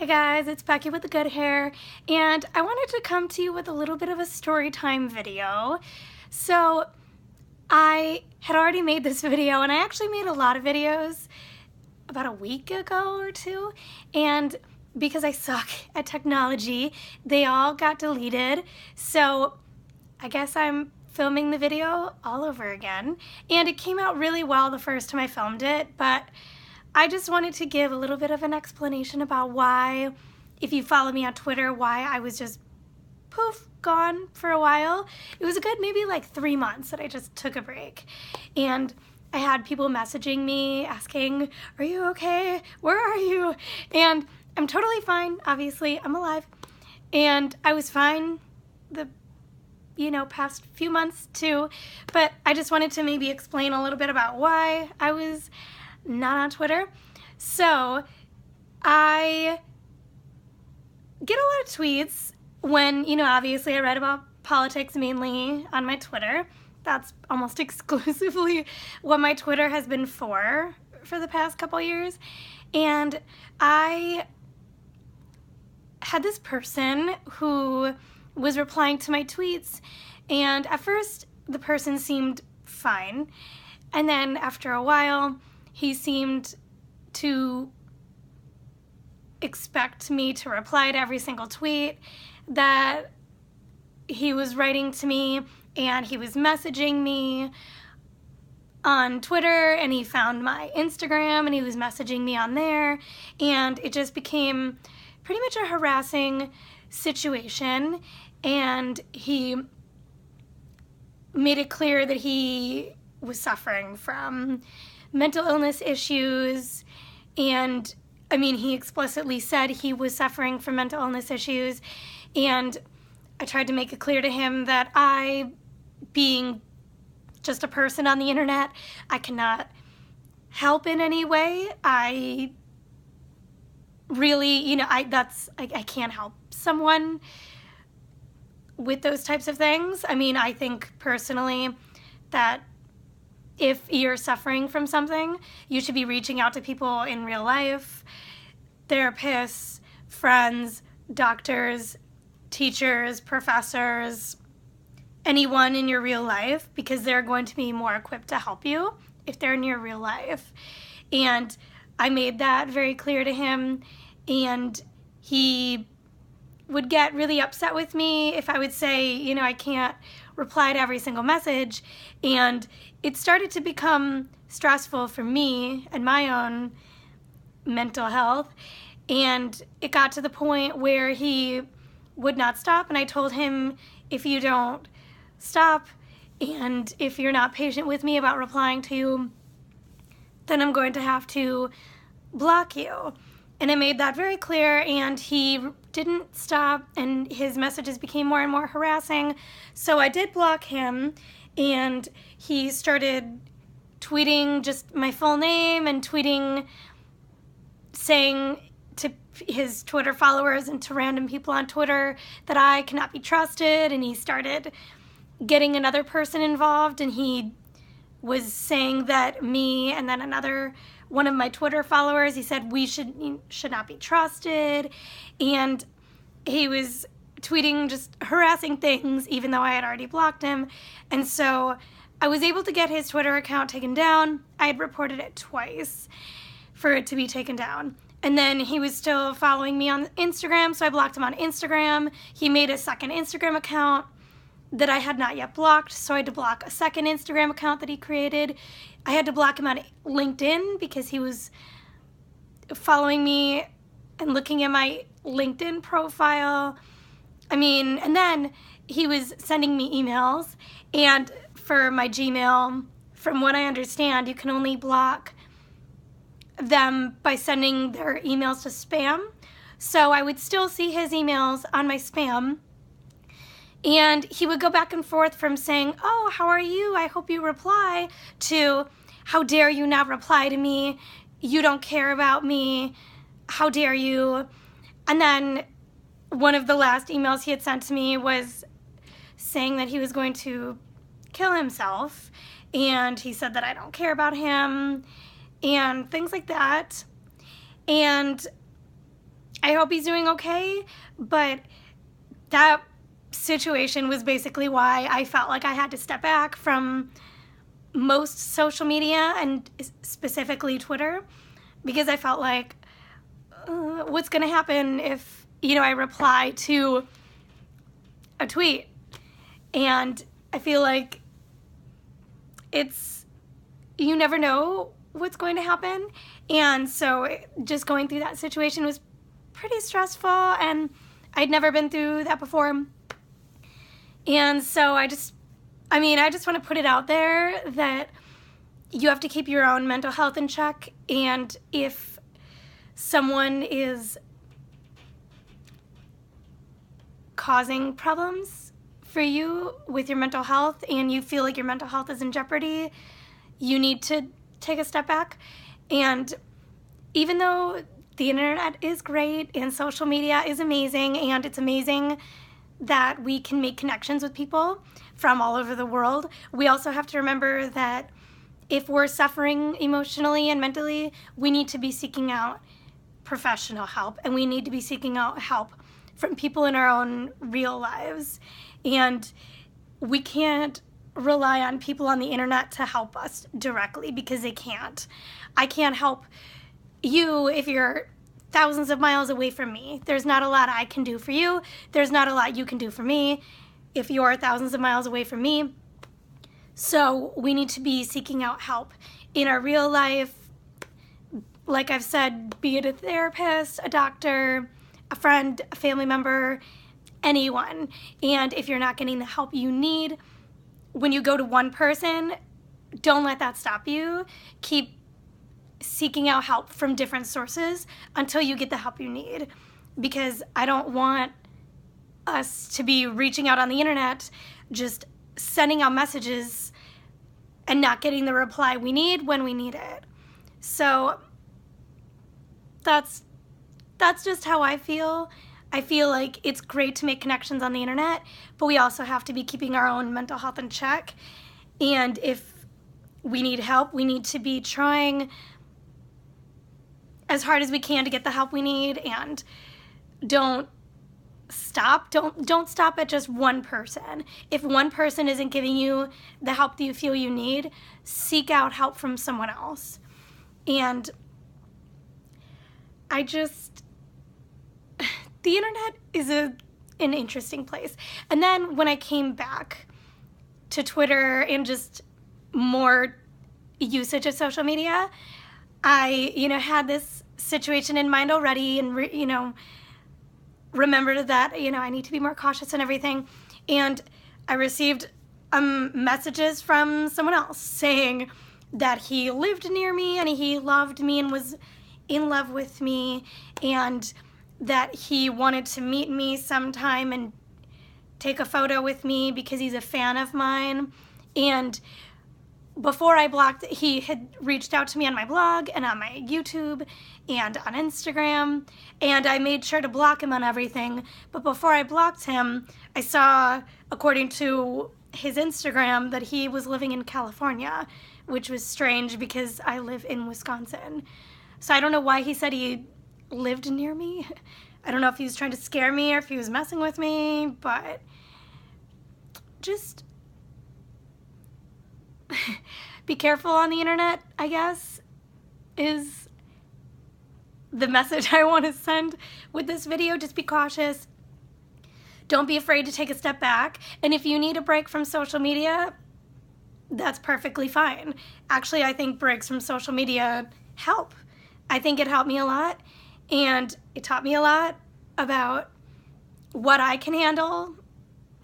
Hi guys, it's Becky with the good hair, and I wanted to come to you with a little bit of a story time video. So I had already made this video, and I actually made a lot of videos about a week ago or two, and because I suck at technology, they all got deleted. So I guess I'm filming the video all over again, and it came out really well the first time I filmed it, but I just wanted to give a little bit of an explanation about why, if you follow me on Twitter, why I was just poof, gone for a while. It was a good maybe like 3 months that I just took a break. And I had people messaging me asking, are you okay? Where are you? And I'm totally fine, obviously, I'm alive. And I was fine the past few months too, but I just wanted to maybe explain a little bit about why I was not on Twitter. So I get a lot of tweets when, obviously I write about politics mainly on my Twitter. That's almost exclusively what my Twitter has been for the past couple years. And I had this person who was replying to my tweets, and at first the person seemed fine, and then after a while he seemed to expect me to reply to every single tweet that he was writing to me, and he was messaging me on Twitter, and he found my Instagram and he was messaging me on there, and it just became pretty much a harassing situation. And he made it clear that he was suffering from mental illness issues, and he explicitly said he was suffering from mental illness issues, and I tried to make it clear to him that I, being just a person on the internet, I cannot help in any way. I really, I can't help someone with those types of things. I think personally that if you're suffering from something, you should be reaching out to people in real life, therapists, friends, doctors, teachers, professors, anyone in your real life, because they're going to be more equipped to help you if they're in your real life. And I made that very clear to him, and he would get really upset with me if I would say, I can't reply to every single message, and it started to become stressful for me and my own mental health, and it got to the point where he would not stop, and I told him, if you don't stop and if you're not patient with me about replying to you, then I'm going to have to block you. And I made that very clear, and he didn't stop, and his messages became more and more harassing. So I did block him, and he started tweeting just my full name and tweeting, saying to his Twitter followers and to random people on Twitter that I cannot be trusted, and he started getting another person involved, and he was saying that me and then another one of my Twitter followers, he said we should not be trusted, and he was tweeting just harassing things even though I had already blocked him. And so I was able to get his Twitter account taken down. I had reported it twice for it to be taken down. And then he was still following me on Instagram, so I blocked him on Instagram. He made a second Instagram account that I had not yet blocked, so I had to block a second Instagram account that he created. I had to block him on LinkedIn because he was following me and looking at my LinkedIn profile. And then he was sending me emails, and for my Gmail, from what I understand, you can only block them by sending their emails to spam. So I would still see his emails on my spam, and he would go back and forth from saying, oh, how are you? I hope you reply, to how dare you not reply to me? You don't care about me. How dare you? And then one of the last emails he had sent to me was saying that he was going to kill himself, and he said that I don't care about him and things like that. And I hope he's doing okay, but that situation was basically why I felt like I had to step back from most social media, and specifically Twitter, because I felt like, what's going to happen if, I reply to a tweet? And I feel like you never know what's going to happen. And so just going through that situation was pretty stressful, and I'd never been through that before. And so I just want to put it out there that you have to keep your own mental health in check. And if someone is causing problems for you with your mental health and you feel like your mental health is in jeopardy, you need to take a step back. And even though the internet is great and social media is amazing, and it's amazing that we can make connections with people from all over the world, we also have to remember that if we're suffering emotionally and mentally, we need to be seeking out professional help, and we need to be seeking out help from people in our own real lives. And we can't rely on people on the internet to help us directly, because they can't. I can't help you if you're thousands of miles away from me. There's not a lot I can do for you. There's not a lot you can do for me if you're thousands of miles away from me. So we need to be seeking out help in our real life. Like I've said, be it a therapist, a doctor, a friend, a family member, anyone. And if you're not getting the help you need, when you go to one person, don't let that stop you. Keep seeking out help from different sources until you get the help you need. Because I don't want us to be reaching out on the internet, just sending out messages and not getting the reply we need when we need it. So that's just how I feel. I feel like it's great to make connections on the internet, but we also have to be keeping our own mental health in check. And if we need help, we need to be trying as hard as we can to get the help we need, and don't stop at just one person. If one person isn't giving you the help that you feel you need, seek out help from someone else. And the internet is an interesting place. And then when I came back to Twitter and just more usage of social media, I, had this situation in mind already, and, remembered that, I need to be more cautious and everything. And I received messages from someone else saying that he lived near me and he loved me and was in love with me, and that he wanted to meet me sometime and take a photo with me because he's a fan of mine. And before I blocked, he had reached out to me on my blog and on my YouTube and on Instagram, and I made sure to block him on everything. But before I blocked him, I saw, according to his Instagram, that he was living in California, which was strange because I live in Wisconsin. So I don't know why he said he lived near me. I don't know if he was trying to scare me or if he was messing with me, but just be careful on the internet, I guess, is the message I want to send with this video. Just be cautious. Don't be afraid to take a step back. And if you need a break from social media, that's perfectly fine. Actually, I think breaks from social media help. I think it helped me a lot, and it taught me a lot about what I can handle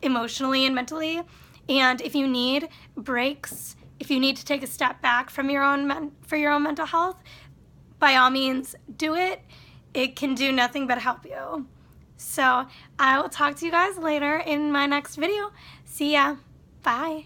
emotionally and mentally. And if you need breaks, if you need to take a step back from your own for your own mental health, by all means, do it. It can do nothing but help you. So I will talk to you guys later in my next video. See ya. Bye.